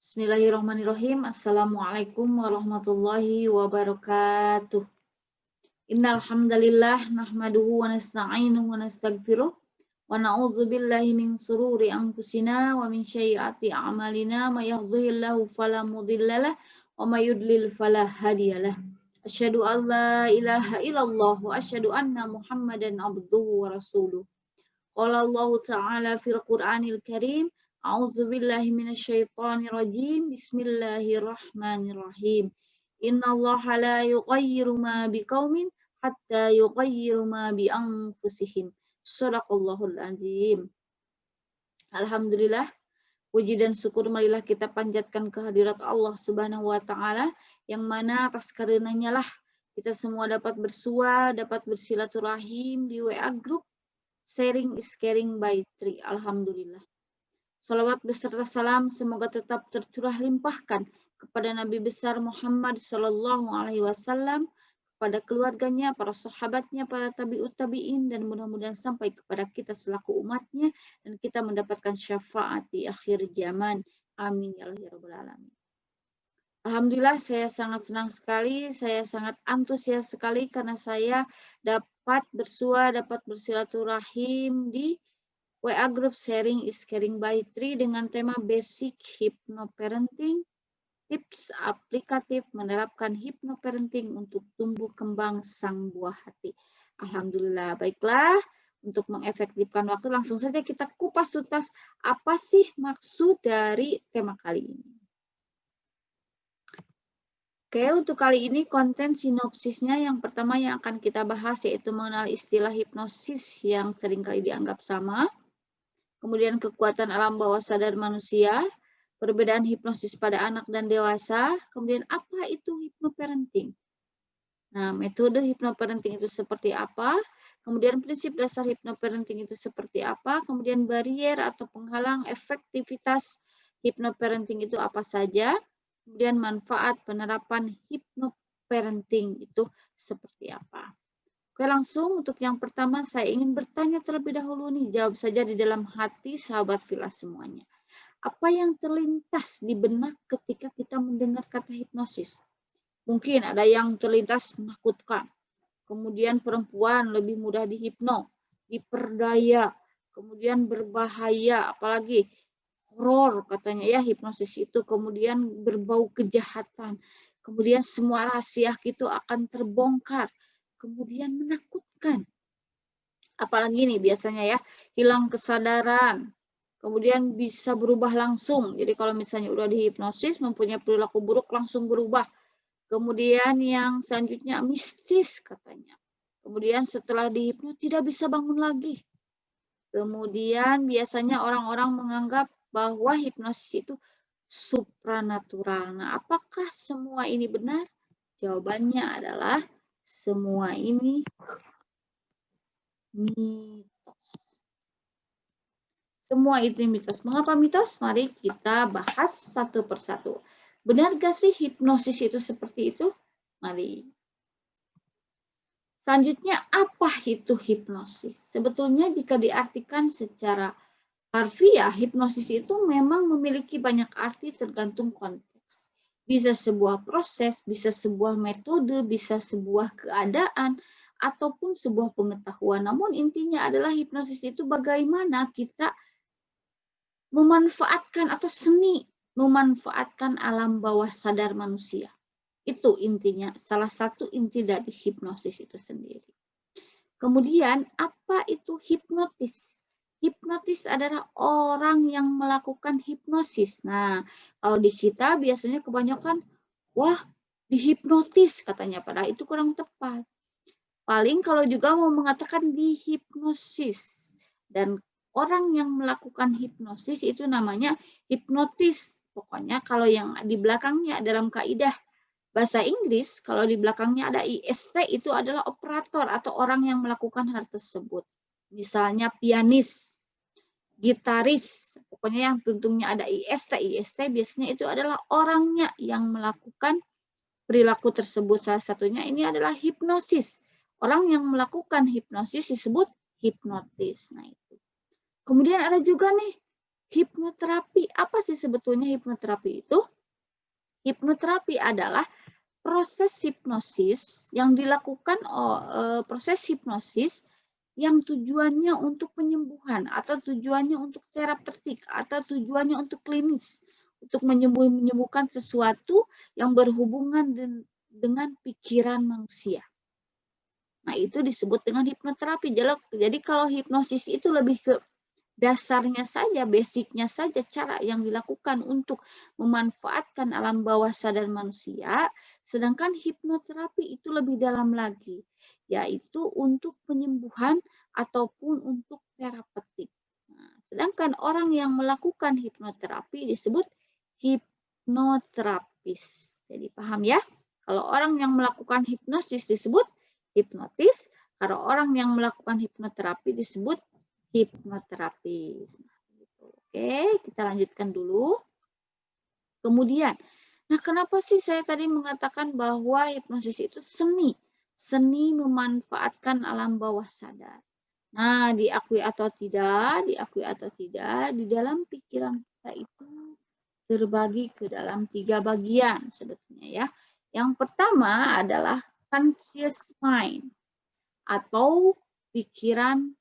Bismillahirrahmanirrahim. Assalamualaikum warahmatullahi wabarakatuh. Innal hamdalillah nahmaduhu wa nasta'inuhu wa nastaghfiruh wa na'udzu billahi min sururi anfusina wa min sayyiati a'malina may yahdihillahu fala mudhillalah wa may yudlil fala hadiyalah. Asyhadu an la ilaha illallah wa asyhadu anna Muhammadan abduhu wa rasuluh. Qala Allah Ta'ala fil Qur'anil Karim. A'udzu billahi minasyaitonir rajim. Bismillahirrahmanirrahim. Innallaha la yughayyiru ma biqaumin hatta yughayyiru ma bi anfusihim. Shadaqallahul azim. Alhamdulillah, puji dan syukur marilah kita panjatkan kehadirat Allah Subhanahu wa taala yang mana atas karunia-Nya lah kita semua dapat bersua, dapat bersilaturahim di WA group Sharing is Caring by Tri. Alhamdulillah. Salawat beserta salam semoga tetap tercurah limpahkan kepada Nabi besar Muhammad Sallallahu Alaihi Wasallam, kepada keluarganya, para sahabatnya, para tabi'ut tabi'in, dan mudah-mudahan sampai kepada kita selaku umatnya dan kita mendapatkan syafaat di akhir zaman. Amin ya rabbal alamin. Alhamdulillah, saya sangat senang sekali, saya sangat antusias sekali karena saya dapat bersua, dapat bersilaturahim di WA Group Sharing is Caring by Tri dengan tema Basic Hypnoparenting, tips aplikatif menerapkan hypnoparenting untuk tumbuh kembang sang buah hati. Alhamdulillah, baiklah. Untuk mengefektifkan waktu, langsung saja kita kupas tuntas apa sih maksud dari tema kali ini. Oke, untuk kali ini konten sinopsisnya yang pertama yang akan kita bahas yaitu mengenal istilah hipnosis yang seringkali dianggap sama. Kemudian kekuatan alam bawah sadar manusia, perbedaan hipnosis pada anak dan dewasa, kemudian apa itu hypnoparenting. Nah, metode hypnoparenting itu seperti apa, kemudian prinsip dasar hypnoparenting itu seperti apa, kemudian barier atau penghalang efektivitas hypnoparenting itu apa saja, kemudian manfaat penerapan hypnoparenting itu seperti apa. Oke, langsung untuk yang pertama saya ingin bertanya terlebih dahulu nih, jawab saja di dalam hati sahabat Villa semuanya. Apa yang terlintas di benak ketika kita mendengar kata hipnosis? Mungkin ada yang terlintas menakutkan, kemudian perempuan lebih mudah dihipno, diperdaya, kemudian berbahaya, apalagi horor katanya ya hipnosis itu, kemudian berbau kejahatan, kemudian semua rahasia itu akan terbongkar, kemudian menakutkan. Apalagi nih biasanya ya, hilang kesadaran, kemudian bisa berubah langsung. Jadi kalau misalnya udah dihipnosis, mempunyai perilaku buruk langsung berubah. Kemudian yang selanjutnya mistis katanya. Kemudian setelah dihipnotis tidak bisa bangun lagi. Kemudian biasanya orang-orang menganggap bahwa hipnosis itu supranatural. Nah, apakah semua ini benar? Jawabannya adalah semua ini mitos. Semua itu mitos. Mengapa mitos? Mari kita bahas satu persatu. Benar gak sih hipnosis itu seperti itu? Mari. Selanjutnya, apa itu hipnosis? Sebetulnya jika diartikan secara harfiah, hipnosis itu memang memiliki banyak arti tergantung konteks. Bisa sebuah proses, bisa sebuah metode, bisa sebuah keadaan, ataupun sebuah pengetahuan. Namun intinya adalah hipnosis itu bagaimana kita memanfaatkan atau seni memanfaatkan alam bawah sadar manusia. Itu intinya, salah satu inti dari hipnosis itu sendiri. Kemudian, apa itu hipnotis? Hipnotis adalah orang yang melakukan hipnosis. Nah, kalau di kita biasanya kebanyakan, wah, dihipnotis katanya, padahal itu kurang tepat. Paling kalau juga mau mengatakan dihipnosis. Dan orang yang melakukan hipnosis itu namanya hipnotis. Pokoknya kalau yang di belakangnya dalam kaidah Bahasa Inggris kalau di belakangnya ada IST itu adalah operator atau orang yang melakukan hal tersebut. Misalnya pianis, gitaris, pokoknya yang tentunya ada IST. IST biasanya itu adalah orangnya yang melakukan perilaku tersebut. Salah satunya ini adalah hipnosis. Orang yang melakukan hipnosis disebut hipnotis. Nah, itu. Kemudian ada juga nih hipnoterapi. Apa sih sebetulnya hipnoterapi itu? Hipnoterapi adalah proses hipnosis yang dilakukan proses hipnosis yang tujuannya untuk penyembuhan atau tujuannya untuk terapeutik atau tujuannya untuk klinis, untuk menyembuhkan sesuatu yang berhubungan dengan pikiran manusia. Nah, itu disebut dengan hipnoterapi. Jadi kalau hipnosis itu lebih ke dasarnya saja, basicnya saja, cara yang dilakukan untuk memanfaatkan alam bawah sadar manusia, sedangkan hipnoterapi itu lebih dalam lagi, yaitu untuk penyembuhan ataupun untuk terapeutik. Nah, sedangkan orang yang melakukan hipnoterapi disebut hipnoterapis. Jadi paham ya? Kalau orang yang melakukan hipnosis disebut hipnotis, kalau orang yang melakukan hipnoterapi disebut hipnoterapis. Oke, kita lanjutkan dulu. Kemudian, nah kenapa sih saya tadi mengatakan bahwa hipnosis itu seni? Seni memanfaatkan alam bawah sadar. Nah, diakui atau tidak, di dalam pikiran kita itu terbagi ke dalam 3 bagian sebetulnya ya. Yang pertama adalah conscious mind atau pikiran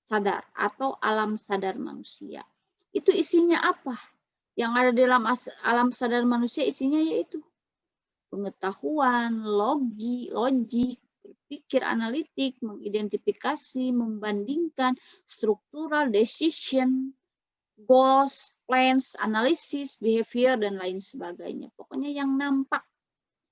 sadar atau alam sadar manusia. Itu isinya apa? Yang ada di dalam alam sadar manusia isinya yaitu pengetahuan, logik, berpikir analitik, mengidentifikasi, membandingkan, struktural, decision, goals, plans, analisis, behavior, dan lain sebagainya. Pokoknya yang nampak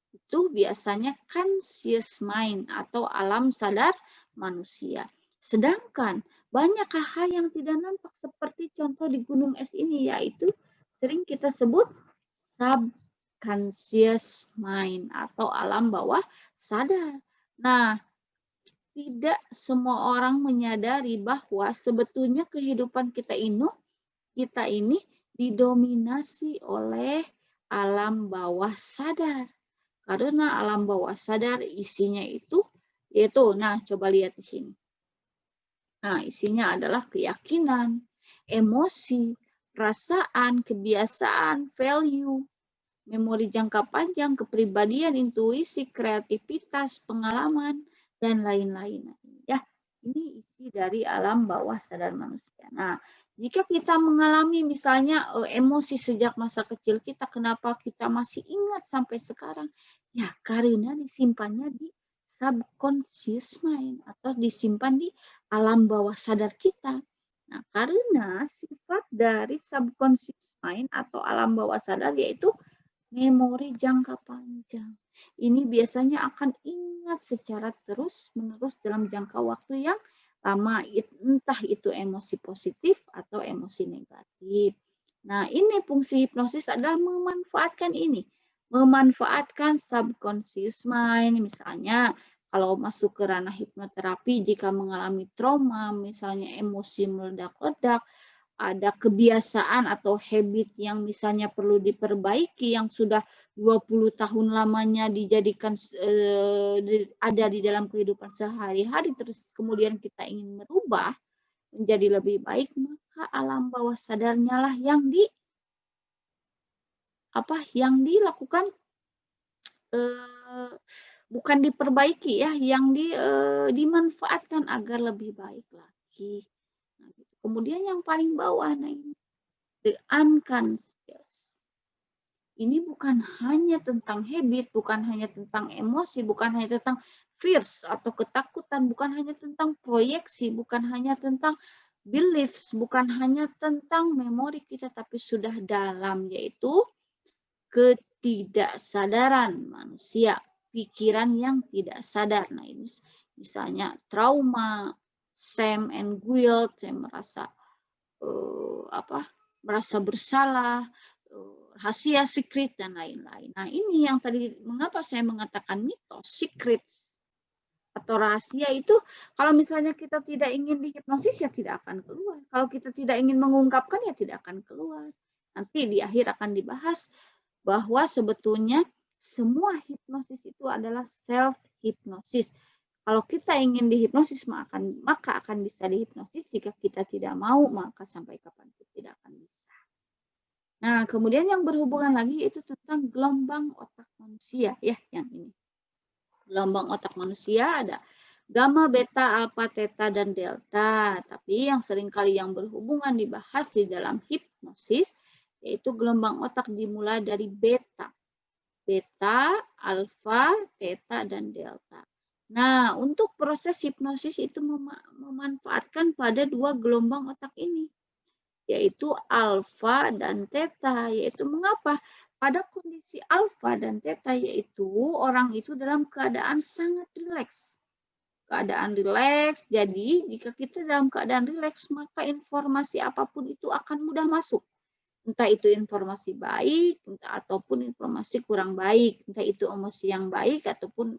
itu biasanya conscious mind atau alam sadar manusia. Sedangkan banyak hal yang tidak nampak seperti contoh di gunung es ini yaitu sering kita sebut subconscious mind atau alam bawah sadar. Nah, tidak semua orang menyadari bahwa sebetulnya kehidupan kita ini didominasi oleh alam bawah sadar. Karena alam bawah sadar isinya itu yaitu, nah coba lihat di sini. Nah, isinya adalah keyakinan, emosi, perasaan, kebiasaan, value, memori jangka panjang, kepribadian, intuisi, kreativitas, pengalaman, dan lain-lain. Ya, ini isi dari alam bawah sadar manusia. Nah, jika kita mengalami misalnya emosi sejak masa kecil kita, kenapa kita masih ingat sampai sekarang? Ya, karena disimpannya di subconscious mind atau disimpan di alam bawah sadar kita. Nah, karena sifat dari subconscious mind atau alam bawah sadar yaitu memori jangka panjang. Ini biasanya akan ingat secara terus-menerus dalam jangka waktu yang lama, entah itu emosi positif atau emosi negatif. Nah, ini fungsi hipnosis adalah memanfaatkan ini. Memanfaatkan subconscious mind, misalnya kalau masuk ke ranah hipnoterapi, jika mengalami trauma, misalnya emosi meledak-ledak, ada kebiasaan atau habit yang misalnya perlu diperbaiki yang sudah 20 tahun lamanya dijadikan ada di dalam kehidupan sehari-hari terus kemudian kita ingin merubah menjadi lebih baik, maka alam bawah sadarnya lah yang dilakukan bukan diperbaiki ya, yang dimanfaatkan agar lebih baik lagi. Nah, gitu. Kemudian yang paling bawah, nah ini the unconscious. Ini bukan hanya tentang habit, bukan hanya tentang emosi, bukan hanya tentang fears atau ketakutan, bukan hanya tentang proyeksi, bukan hanya tentang beliefs, bukan hanya tentang memori kita, tapi sudah dalam, yaitu ketidaksadaran manusia, pikiran yang tidak sadar. Nah, ini misalnya trauma, shame and guilt, saya merasa merasa bersalah, rahasia, secret, dan lain-lain. Nah, ini yang tadi mengapa saya mengatakan mitos, secret, atau rahasia itu kalau misalnya kita tidak ingin dihipnosis ya tidak akan keluar. Kalau kita tidak ingin mengungkapkan ya tidak akan keluar. Nanti di akhir akan dibahas bahwa sebetulnya semua hipnosis itu adalah self hipnosis. Kalau kita ingin dihipnosis maka akan bisa dihipnosis. Jika kita tidak mau maka sampai kapanpun tidak akan bisa. Nah, kemudian yang berhubungan lagi itu tentang gelombang otak manusia ya, yang ini. Gelombang otak manusia ada gamma, beta, alfa, theta, dan delta. Tapi yang seringkali yang berhubungan dibahas di dalam hipnosis yaitu gelombang otak dimulai dari beta. Beta, alfa, theta, dan delta. Nah, untuk proses hipnosis itu memanfaatkan pada dua gelombang otak ini, yaitu alfa dan theta. Yaitu mengapa? Pada kondisi alfa dan theta yaitu orang itu dalam keadaan sangat rileks. Keadaan rileks, jadi jika kita dalam keadaan rileks maka informasi apapun itu akan mudah masuk. Entah itu informasi baik, ataupun informasi kurang baik. Entah itu emosi yang baik ataupun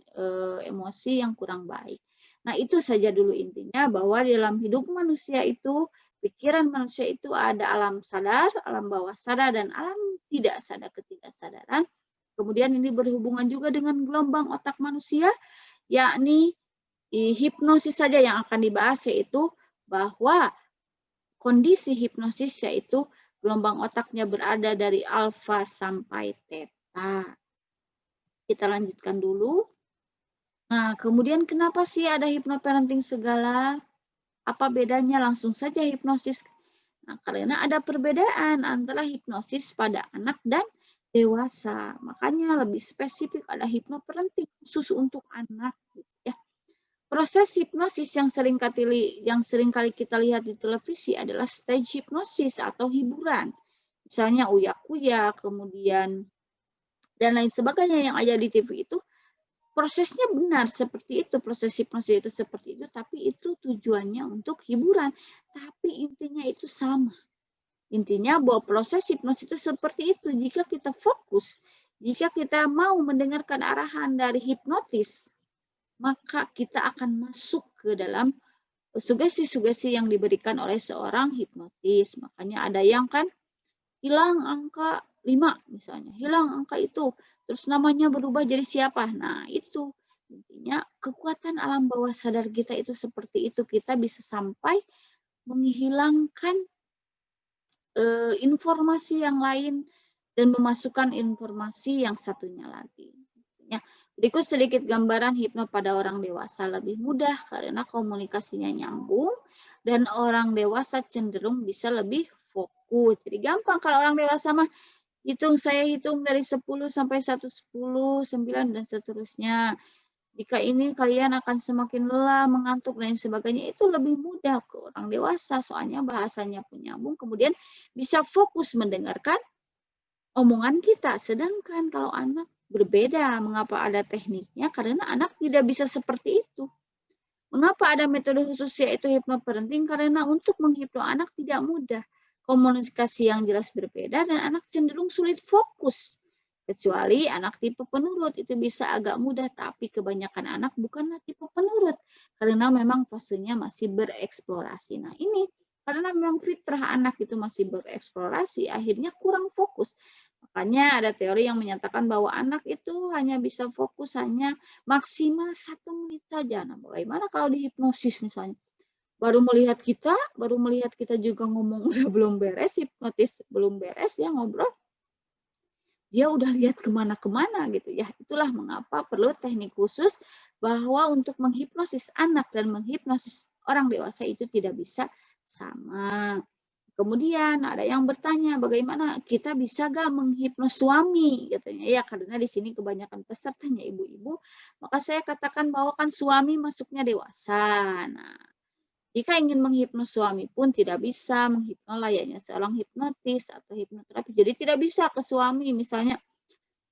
emosi yang kurang baik. Nah, itu saja dulu intinya bahwa dalam hidup manusia itu, pikiran manusia itu ada alam sadar, alam bawah sadar, dan alam tidak sadar ketidaksadaran. Kemudian ini berhubungan juga dengan gelombang otak manusia, yakni hipnosis saja yang akan dibahas, yaitu bahwa kondisi hipnosis yaitu gelombang otaknya berada dari alfa sampai theta. Kita lanjutkan dulu. Nah, kemudian kenapa sih ada hipnoparenting segala? Apa bedanya? Langsung saja hipnosis. Nah, karena ada perbedaan antara hipnosis pada anak dan dewasa. Makanya lebih spesifik ada hipnoparenting khusus untuk anak. Ya. Proses hipnosis yang seringkali kita lihat di televisi adalah stage hipnosis atau hiburan. Misalnya uya-kuya, kemudian dan lain sebagainya yang ada di TV itu. Prosesnya benar seperti itu, proses hipnosis itu seperti itu, tapi itu tujuannya untuk hiburan. Tapi intinya itu sama. Intinya bahwa proses hipnosis itu seperti itu. Jika kita fokus, jika kita mau mendengarkan arahan dari hipnotis, maka kita akan masuk ke dalam sugesti-sugesti yang diberikan oleh seorang hipnotis. Makanya ada yang kan hilang angka 5 misalnya, hilang angka itu, terus namanya berubah jadi siapa. Nah, itu intinya kekuatan alam bawah sadar kita itu seperti itu. Kita bisa sampai menghilangkan informasi yang lain dan memasukkan informasi yang satunya lagi. Ya, berikut sedikit gambaran hipno pada orang dewasa lebih mudah karena komunikasinya nyambung dan orang dewasa cenderung bisa lebih fokus. Jadi gampang kalau orang dewasa mah saya hitung dari 10 sampai 110, 9 dan seterusnya. Jika ini kalian akan semakin lelah, mengantuk dan sebagainya, itu lebih mudah ke orang dewasa soalnya bahasanya pun nyambung, kemudian bisa fokus mendengarkan omongan kita. Sedangkan kalau anak berbeda, mengapa ada tekniknya? Karena anak tidak bisa seperti itu. Mengapa ada metode khusus yaitu hipnoparenting? Karena untuk menghipno anak tidak mudah. Komunikasi yang jelas berbeda dan anak cenderung sulit fokus. Kecuali anak tipe penurut itu bisa agak mudah, tapi kebanyakan anak bukanlah tipe penurut. Karena memang fasenya masih bereksplorasi. Nah ini, karena memang fitrah anak itu masih bereksplorasi, akhirnya kurang fokus. Makanya ada teori yang menyatakan bahwa anak itu hanya bisa fokus hanya maksimal 1 menit saja. Nah, bagaimana kalau dihipnosis misalnya? Baru melihat kita juga ngomong udah belum beres, hipnotis belum beres ya ngobrol. Dia udah lihat kemana-kemana gitu ya. Itulah mengapa perlu teknik khusus bahwa untuk menghipnosis anak dan menghipnosis orang dewasa itu tidak bisa sama. Kemudian ada yang bertanya bagaimana kita bisa gak menghipnos suami katanya ya, karena di sini kebanyakan pesertanya ibu-ibu, maka saya katakan bahwa kan suami masuknya dewasa. Nah, jika ingin menghipnos suami pun tidak bisa menghipnos layaknya seorang hipnotis atau hipnoterapi. Jadi tidak bisa ke suami misalnya,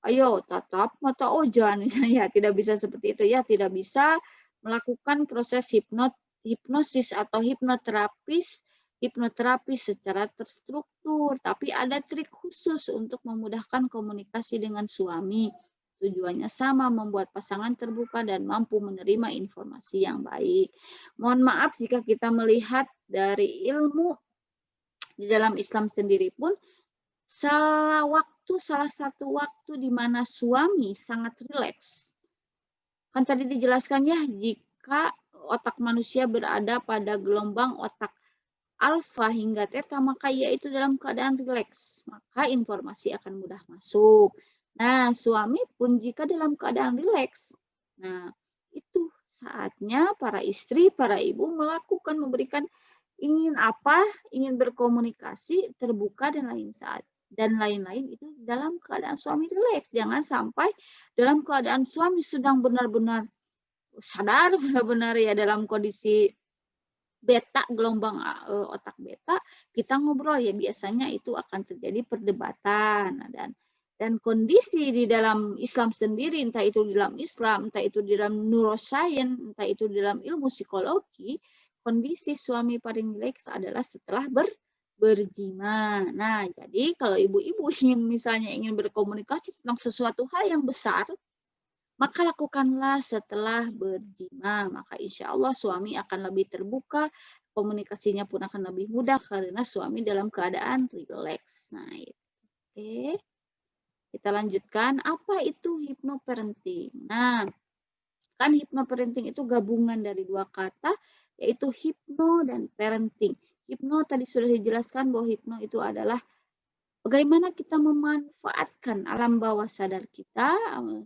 ayo tatap mata Ojan misalnya, tidak bisa seperti itu ya, tidak bisa melakukan proses hipnosis atau hipnoterapis hipnoterapi secara terstruktur, tapi ada trik khusus untuk memudahkan komunikasi dengan suami. Tujuannya sama, membuat pasangan terbuka dan mampu menerima informasi yang baik. Mohon maaf jika kita melihat dari ilmu di dalam Islam sendiri pun, salah satu waktu di mana suami sangat rileks. Kan tadi dijelaskan ya, jika otak manusia berada pada gelombang otak alfa hingga theta, maka ia itu dalam keadaan rileks, maka informasi akan mudah masuk. Nah, suami pun jika dalam keadaan rileks, nah itu saatnya para istri, para ibu memberikan ingin apa, ingin berkomunikasi, terbuka dan lain-lain itu dalam keadaan suami rileks. Jangan sampai dalam keadaan suami sedang benar-benar sadar, benar-benar ya dalam kondisi beta, gelombang otak beta, kita ngobrol ya biasanya itu akan terjadi perdebatan. Nah, dan kondisi di dalam Islam sendiri, entah itu di dalam Islam, entah itu di dalam neuroscience, entah itu di dalam ilmu psikologi, kondisi suami paling rileks adalah setelah berjima. Nah, jadi kalau ibu-ibu misalnya ingin berkomunikasi tentang sesuatu hal yang besar, maka lakukanlah setelah berjima. Maka insya Allah suami akan lebih terbuka, komunikasinya pun akan lebih mudah karena suami dalam keadaan rileks. Nah, oke. Kita lanjutkan, apa itu hipnoparenting? Nah, kan hipnoparenting itu gabungan dari dua kata, yaitu hipno dan parenting. Hipno tadi sudah dijelaskan bahwa hipno itu adalah bagaimana kita memanfaatkan alam bawah sadar kita,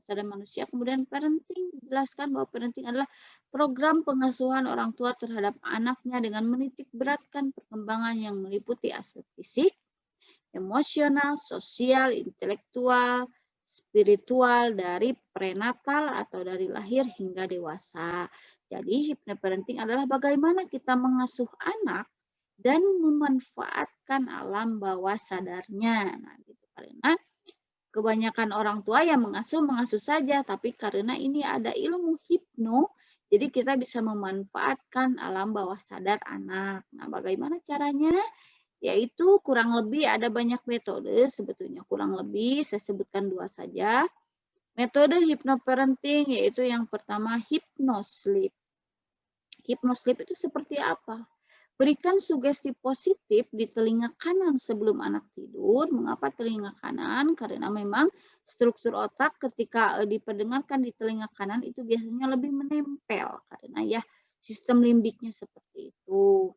sadar manusia. Kemudian parenting dijelaskan bahwa parenting adalah program pengasuhan orang tua terhadap anaknya dengan menitik beratkan perkembangan yang meliputi aspek fisik, emosional, sosial, intelektual, spiritual dari prenatal atau dari lahir hingga dewasa. Jadi hipnoparenting adalah bagaimana kita mengasuh anak dan memanfaatkan alam bawah sadarnya. Nah, gitu. Karena kebanyakan orang tua yang mengasuh saja, tapi karena ini ada ilmu hipno, jadi kita bisa memanfaatkan alam bawah sadar anak. Nah, bagaimana caranya? Yaitu kurang lebih ada banyak metode, sebetulnya kurang lebih saya sebutkan 2 saja. Metode hipnoparenting yaitu yang pertama hypnosleep. Hypnosleep itu seperti apa? Berikan sugesti positif di telinga kanan sebelum anak tidur. Mengapa telinga kanan? Karena memang struktur otak ketika diperdengarkan di telinga kanan itu biasanya lebih menempel karena ya sistem limbiknya seperti itu.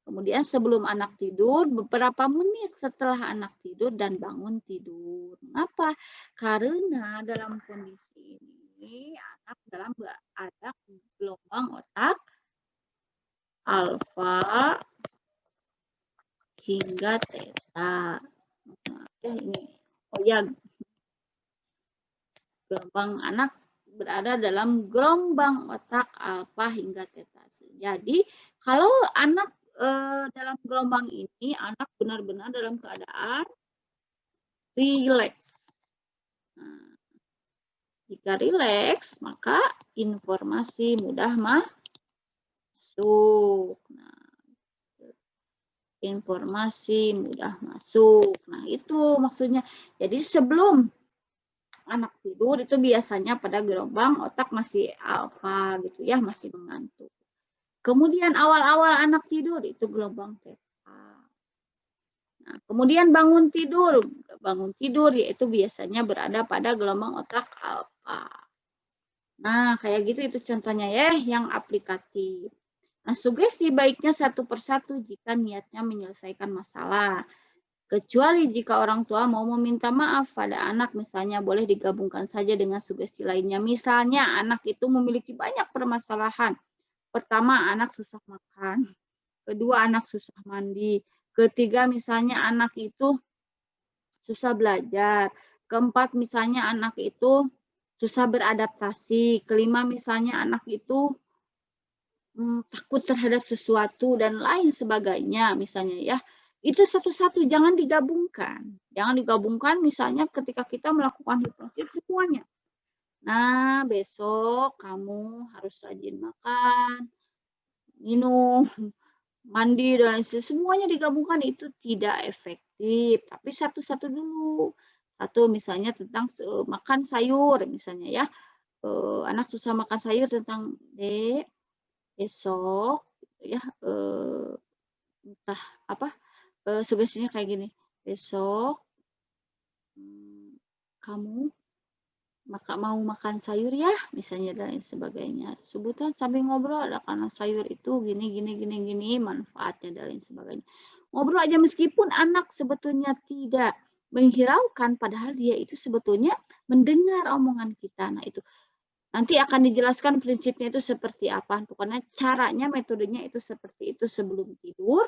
Kemudian sebelum anak tidur, beberapa menit setelah anak tidur dan bangun tidur. Mengapa? Karena dalam kondisi ini anak dalam ada gelombang otak alfa hingga theta. Ini, oh ya, gelombang anak berada dalam gelombang otak alfa hingga theta. Jadi kalau anak dalam gelombang ini, anak benar-benar dalam keadaan rileks. Nah, jika rileks, maka informasi mudah masuk. Nah, informasi mudah masuk. Nah, itu maksudnya. Jadi sebelum anak tidur itu biasanya pada gelombang otak masih alfa gitu ya, masih mengantuk. Kemudian awal-awal anak tidur itu gelombang theta. Nah, kemudian bangun tidur yaitu biasanya berada pada gelombang otak alfa. Nah, kayak gitu itu contohnya ya yang aplikatif. Nah, sugesti baiknya satu persatu jika niatnya menyelesaikan masalah. Kecuali jika orang tua mau meminta maaf pada anak, misalnya boleh digabungkan saja dengan sugesti lainnya. Misalnya anak itu memiliki banyak permasalahan. Pertama, anak susah makan. Kedua, anak susah mandi. Ketiga, misalnya anak itu susah belajar. Keempat, misalnya anak itu susah beradaptasi. Kelima, misalnya anak itu takut terhadap sesuatu dan lain sebagainya, misalnya ya. Itu satu-satu, jangan digabungkan. Jangan digabungkan misalnya ketika kita melakukan hipnosis semuanya. Nah, besok kamu harus rajin makan, minum, mandi dan semuanya digabungkan itu tidak efektif. Tapi satu-satu dulu. Satu misalnya tentang makan sayur misalnya ya. Anak susah makan sayur tentang Dek, besok ya entah apa sugestinya kayak gini. Besok kamu mau makan sayur ya, misalnya dan lain sebagainya. Sebutan sambil ngobrol ada karena sayur itu gini manfaatnya dan lain sebagainya. Ngobrol aja meskipun anak sebetulnya tidak menghiraukan, padahal dia itu sebetulnya mendengar omongan kita. Nah itu nanti akan dijelaskan prinsipnya itu seperti apa. Pokoknya caranya, metodenya itu seperti itu sebelum tidur.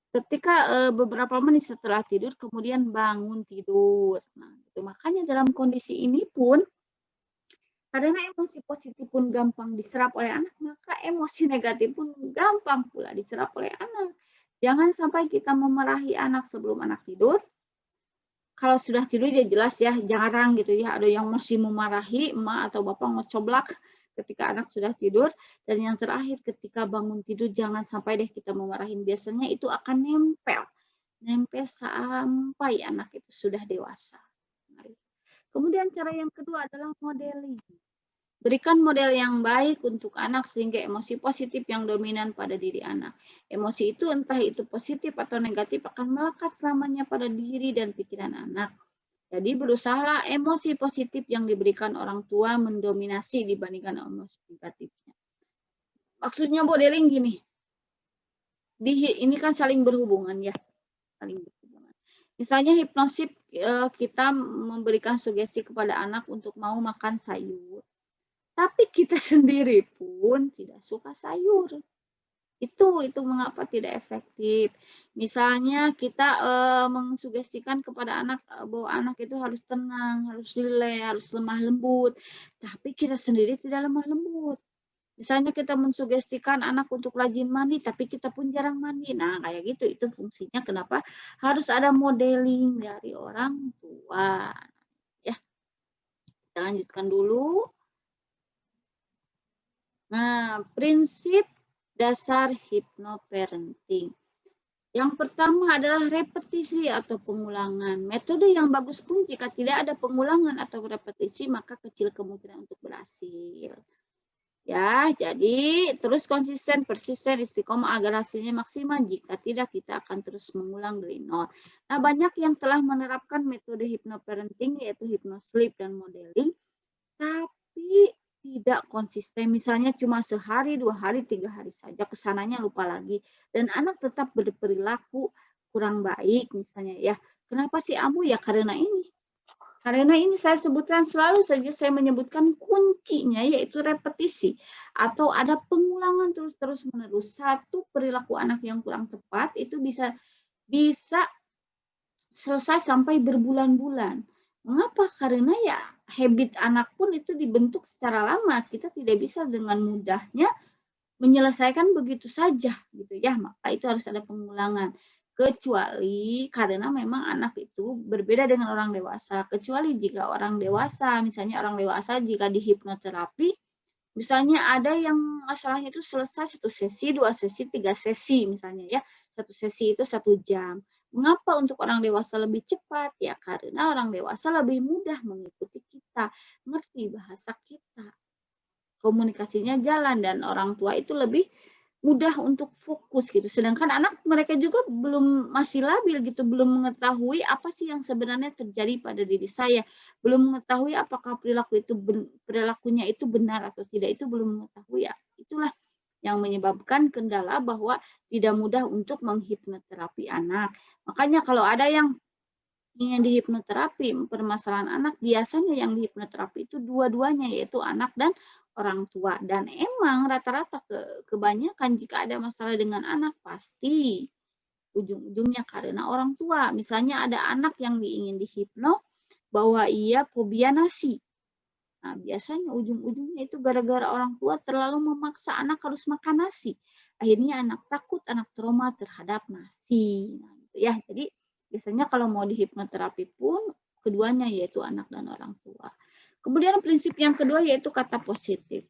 Ketika beberapa menit setelah tidur, kemudian bangun tidur. Nah, itu makanya dalam kondisi ini pun karena emosi positif pun gampang diserap oleh anak, maka emosi negatif pun gampang pula diserap oleh anak. Jangan sampai kita memarahi anak sebelum anak tidur. Kalau sudah tidur ya jelas ya, jarang gitu ya, ada yang masih memarahi emak atau bapak ngecoblak ketika anak sudah tidur. Dan yang terakhir ketika bangun tidur jangan sampai deh kita memarahin. Biasanya itu akan nempel sampai anak itu sudah dewasa. Kemudian cara yang kedua adalah modeling. Berikan model yang baik untuk anak sehingga emosi positif yang dominan pada diri anak. Emosi itu entah itu positif atau negatif akan melekat selamanya pada diri dan pikiran anak. Jadi berusahalah emosi positif yang diberikan orang tua mendominasi dibandingkan emosi negatifnya. Maksudnya modeling gini. Ini kan saling berhubungan ya. Saling berhubungan. Misalnya hipnosis kita memberikan sugesti kepada anak untuk mau makan sayur. Tapi kita sendiri pun tidak suka sayur. Itu mengapa tidak efektif. Misalnya kita mengsugestikan kepada anak bahwa anak itu harus tenang, harus rileks, harus lemah lembut. Tapi kita sendiri tidak lemah lembut. Misalnya kita mensugestikan anak untuk rajin mandi, tapi kita pun jarang mandi. Nah, kayak gitu. Itu fungsinya kenapa harus ada modeling dari orang tua. Ya, kita lanjutkan dulu. Nah, prinsip dasar hypnoparenting. Yang pertama adalah repetisi atau pengulangan. Metode yang bagus pun jika tidak ada pengulangan atau repetisi, maka kecil kemungkinan untuk berhasil. Ya, jadi terus konsisten, persisten, istiqomah agar hasilnya maksimal. Jika tidak, kita akan terus mengulang dari nol. Nah, banyak yang telah menerapkan metode hypnoparenting, yaitu hypnosleep dan modeling, tapi tidak konsisten, misalnya cuma sehari, 2 hari, 3 hari saja, kesananya lupa lagi. Dan anak tetap berperilaku kurang baik misalnya ya. Kenapa sih Amu? Ya karena ini. Karena ini saya sebutkan selalu saja saya menyebutkan kuncinya yaitu repetisi. Atau ada pengulangan terus menerus. Satu perilaku anak yang kurang tepat itu bisa selesai sampai berbulan-bulan. Mengapa? Karena ya habit anak pun itu dibentuk secara lama. Kita tidak bisa dengan mudahnya menyelesaikan begitu saja gitu ya. Maka itu harus ada pengulangan. Kecuali karena memang anak itu berbeda dengan orang dewasa. Kecuali jika orang dewasa, misalnya orang dewasa jika di hipnoterapi, misalnya ada yang masalahnya itu selesai 1 sesi, 2 sesi, 3 sesi misalnya ya. 1 sesi itu 1 jam. Mengapa untuk orang dewasa lebih cepat? Ya karena orang dewasa lebih mudah mengikuti kita, ngerti bahasa kita. Komunikasinya jalan dan orang tua itu lebih mudah untuk fokus gitu. Sedangkan anak mereka juga masih labil gitu, belum mengetahui apa sih yang sebenarnya terjadi pada diri saya, belum mengetahui apakah perilakunya itu benar atau tidak, itu belum mengetahui ya. Itulah yang menyebabkan kendala bahwa tidak mudah untuk menghipnoterapi anak. Makanya kalau ada yang ingin dihipnoterapi permasalahan anak, biasanya yang dihipnoterapi itu dua-duanya yaitu anak dan orang tua. Dan emang rata-rata kebanyakan jika ada masalah dengan anak pasti ujung-ujungnya karena orang tua. Misalnya ada anak yang ingin dihipno bahwa ia fobia nasi. Nah, biasanya ujung-ujungnya itu gara-gara orang tua terlalu memaksa anak harus makan nasi. Akhirnya anak takut, anak trauma terhadap nasi. Nah, gitu ya. Jadi biasanya kalau mau dihipnoterapi pun keduanya yaitu anak dan orang tua. Kemudian prinsip yang kedua yaitu kata positif.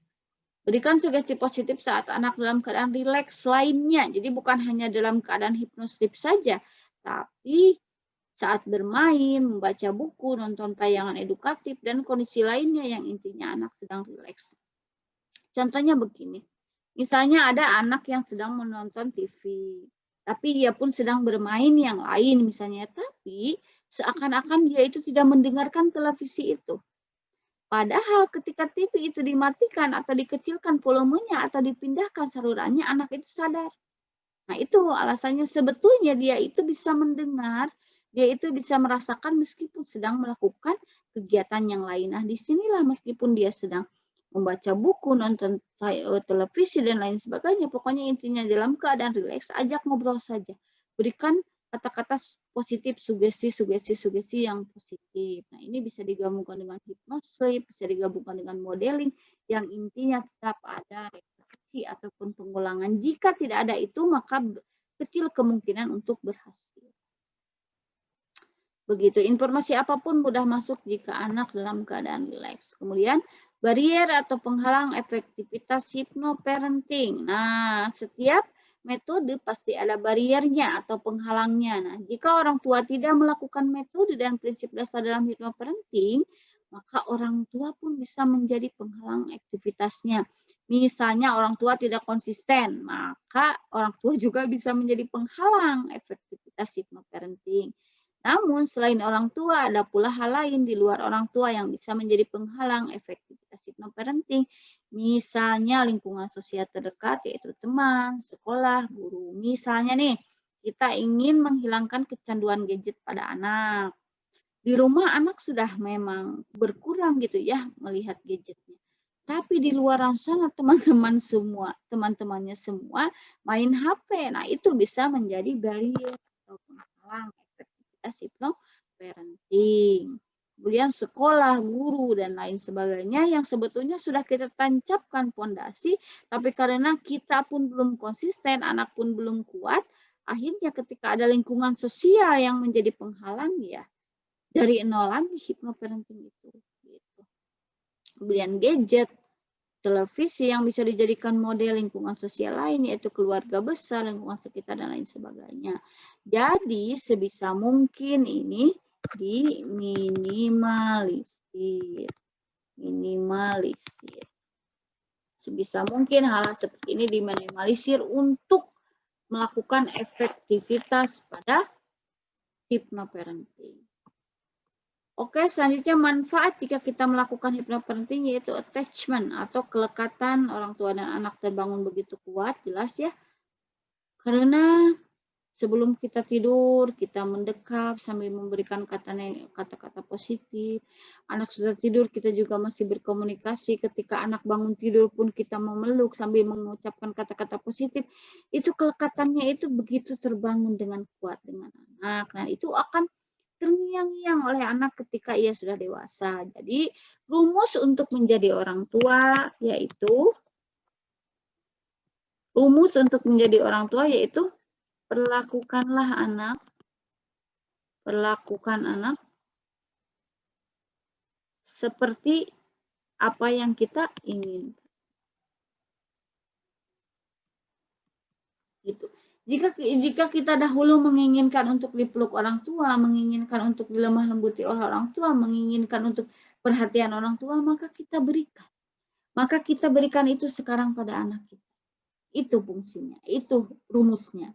Berikan sugesti positif saat anak dalam keadaan rileks lainnya. Jadi bukan hanya dalam keadaan hipnosleep saja, tapi saat bermain, membaca buku, nonton tayangan edukatif, dan kondisi lainnya yang intinya anak sedang rileks. Contohnya begini, misalnya ada anak yang sedang menonton TV, tapi dia pun sedang bermain yang lain misalnya, tapi seakan-akan dia itu tidak mendengarkan televisi itu. Padahal ketika TV itu dimatikan atau dikecilkan volumenya atau dipindahkan salurannya, anak itu sadar. Nah, itu alasannya sebetulnya dia itu bisa mendengar, dia itu bisa merasakan meskipun sedang melakukan kegiatan yang lain. Nah, disinilah meskipun dia sedang membaca buku, nonton televisi, dan lain sebagainya, pokoknya intinya dalam keadaan rileks, ajak ngobrol saja. Berikan kata-kata positif, sugesti yang positif. Nah, ini bisa digabungkan dengan hypnosleep, bisa digabungkan dengan modeling, yang intinya tetap ada repetisi ataupun pengulangan. Jika tidak ada itu, maka kecil kemungkinan untuk berhasil. Begitu, informasi apapun mudah masuk jika anak dalam keadaan rileks. Kemudian, barier atau penghalang efektivitas hypnoparenting. Nah, setiap metode pasti ada bariernya atau penghalangnya. Nah, jika orang tua tidak melakukan metode dan prinsip dasar dalam hypnoparenting, maka orang tua pun bisa menjadi penghalang aktivitasnya. Misalnya orang tua tidak konsisten, maka orang tua juga bisa menjadi penghalang efektivitas hypnoparenting. Namun, selain orang tua, ada pula hal lain di luar orang tua yang bisa menjadi penghalang efektivitas hypnoparenting. Misalnya lingkungan sosial terdekat, yaitu teman, sekolah, guru. Misalnya nih, kita ingin menghilangkan kecanduan gadget pada anak. Di rumah anak sudah memang berkurang gitu ya melihat gadgetnya. Tapi di luar sana teman-temannya semua main HP. Nah, itu bisa menjadi barrier atau penghalang efektivitas hypnoparenting. Kemudian sekolah, guru, dan lain sebagainya yang sebetulnya sudah kita tancapkan fondasi, tapi karena kita pun belum konsisten, anak pun belum kuat, akhirnya ketika ada lingkungan sosial yang menjadi penghalang, ya dari nol lagi hypnoparenting itu. Gitu. Kemudian gadget, televisi yang bisa dijadikan model lingkungan sosial lain, yaitu keluarga besar, lingkungan sekitar, dan lain sebagainya. Jadi sebisa mungkin ini diminimalisir. Sebisa mungkin hal seperti ini diminimalisir untuk melakukan efektivitas pada hypnoparenting. Oke, selanjutnya manfaat jika kita melakukan hypnoparenting yaitu attachment atau kelekatan orang tua dan anak terbangun begitu kuat, jelas ya. Karena sebelum kita tidur, kita mendekap sambil memberikan kata-kata positif. Anak sudah tidur, kita juga masih berkomunikasi. Ketika anak bangun tidur pun kita memeluk sambil mengucapkan kata-kata positif. Itu kelekatannya itu begitu terbangun dengan kuat dengan anak. Nah, itu akan terngiang-ngiang oleh anak ketika ia sudah dewasa. Jadi, rumus untuk menjadi orang tua yaitu perlakukan anak seperti apa yang kita inginkan. Gitu. Jika kita dahulu menginginkan untuk dipeluk orang tua, menginginkan untuk dilemah lembuti oleh orang tua, menginginkan untuk perhatian orang tua, maka kita berikan. Maka kita berikan itu sekarang pada anak kita. Itu fungsinya, itu rumusnya.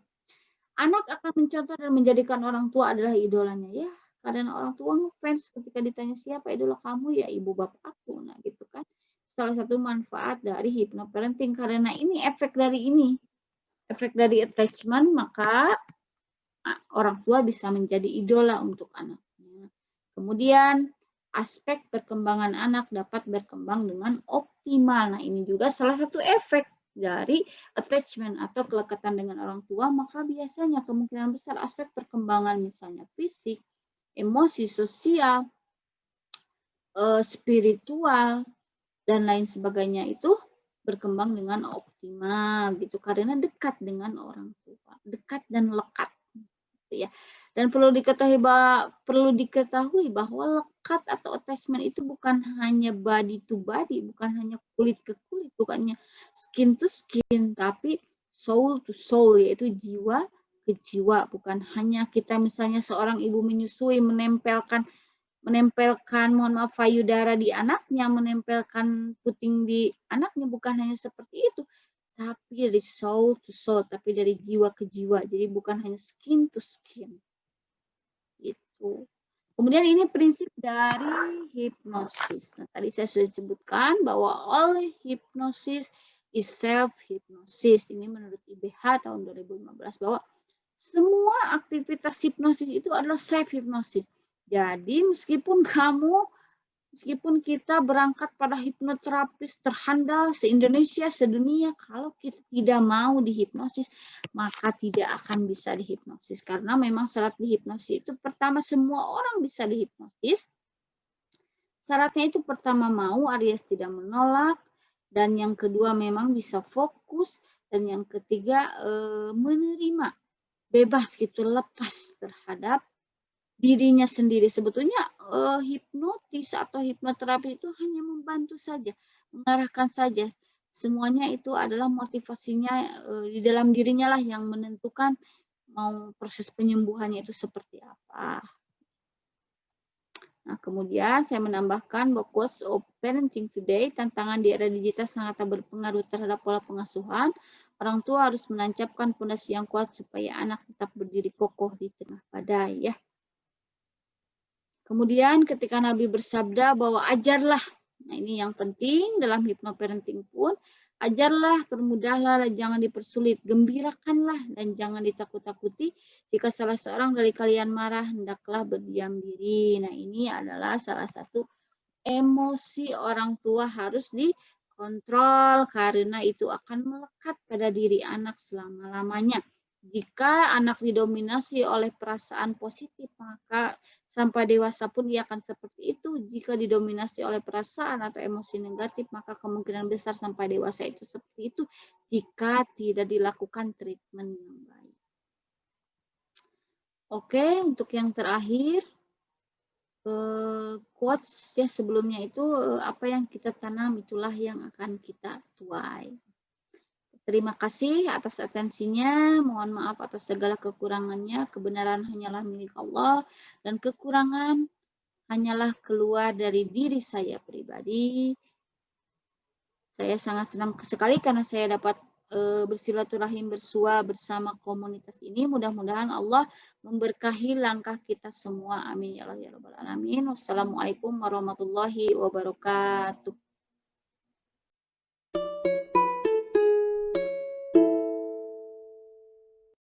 Anak akan mencontoh dan menjadikan orang tua adalah idolanya. Ya, karena orang tua ngefans ketika ditanya siapa idola kamu, ya ibu bapak aku. Nah, gitu kan. Salah satu manfaat dari hypnoparenting, karena ini efek dari attachment, maka orang tua bisa menjadi idola untuk anaknya. Kemudian aspek perkembangan anak dapat berkembang dengan optimal. Nah, ini juga salah satu efek dari attachment atau kelekatan dengan orang tua, maka biasanya kemungkinan besar aspek perkembangan misalnya fisik, emosi, sosial, spiritual, dan lain sebagainya itu berkembang dengan optimal gitu karena dekat dengan orang tua, dekat dan lekat gitu ya. Dan perlu diketahui bahwa lekat atau attachment itu bukan hanya body to body, bukan hanya kulit ke kulit, sulit, bukannya skin to skin, tapi soul to soul, yaitu jiwa ke jiwa. Bukan hanya kita misalnya seorang ibu menyusui menempelkan mohon maaf payudara di anaknya, menempelkan puting di anaknya, bukan hanya seperti itu, tapi dari soul to soul, tapi dari jiwa ke jiwa. Jadi bukan hanya skin to skin. Gitu. Kemudian ini prinsip dari hipnosis. Nah, tadi saya sudah sebutkan bahwa all hypnosis is self-hypnosis. Ini menurut IBH tahun 2015, bahwa semua aktivitas hipnosis itu adalah self-hypnosis. Jadi meskipun kita berangkat pada hipnoterapis terhandal se-Indonesia, sedunia, kalau kita tidak mau dihipnosis, maka tidak akan bisa dihipnosis. Karena memang syarat dihipnosis itu pertama semua orang bisa dihipnosis. Syaratnya itu pertama mau alias tidak menolak, dan yang kedua memang bisa fokus, dan yang ketiga menerima, bebas gitu, lepas terhadap dirinya sendiri. Sebetulnya hipnotis atau hipnoterapi itu hanya membantu saja, mengarahkan saja. Semuanya itu adalah motivasinya di dalam dirinya lah yang menentukan mau proses penyembuhannya itu seperti apa. Nah, kemudian saya menambahkan bahwa quotes of parenting today, tantangan di era digital sangat berpengaruh terhadap pola pengasuhan. Orang tua harus menancapkan fondasi yang kuat supaya anak tetap berdiri kokoh di tengah badai, ya. Kemudian ketika Nabi bersabda bahwa ajarlah, nah ini yang penting dalam hypnoparenting pun, ajarlah, permudahlah, jangan dipersulit, gembirakanlah dan jangan ditakut-takuti. Jika salah seorang dari kalian marah, hendaklah berdiam diri. Nah ini adalah salah satu emosi orang tua harus dikontrol karena itu akan melekat pada diri anak selama-lamanya. Jika anak didominasi oleh perasaan positif, maka sampai dewasa pun dia akan seperti itu. Jika didominasi oleh perasaan atau emosi negatif, maka kemungkinan besar sampai dewasa itu seperti itu jika tidak dilakukan treatment yang baik. Oke, untuk yang terakhir, quotes ya sebelumnya itu, apa yang kita tanam itulah yang akan kita tuai. Terima kasih atas atensinya. Mohon maaf atas segala kekurangannya. Kebenaran hanyalah milik Allah dan kekurangan hanyalah keluar dari diri saya pribadi. Saya sangat senang sekali karena saya dapat bersilaturahim bersua bersama komunitas ini. Mudah-mudahan Allah memberkahi langkah kita semua. Amin ya Allah ya Rabbal Alamin. Wassalamualaikum warahmatullahi wabarakatuh.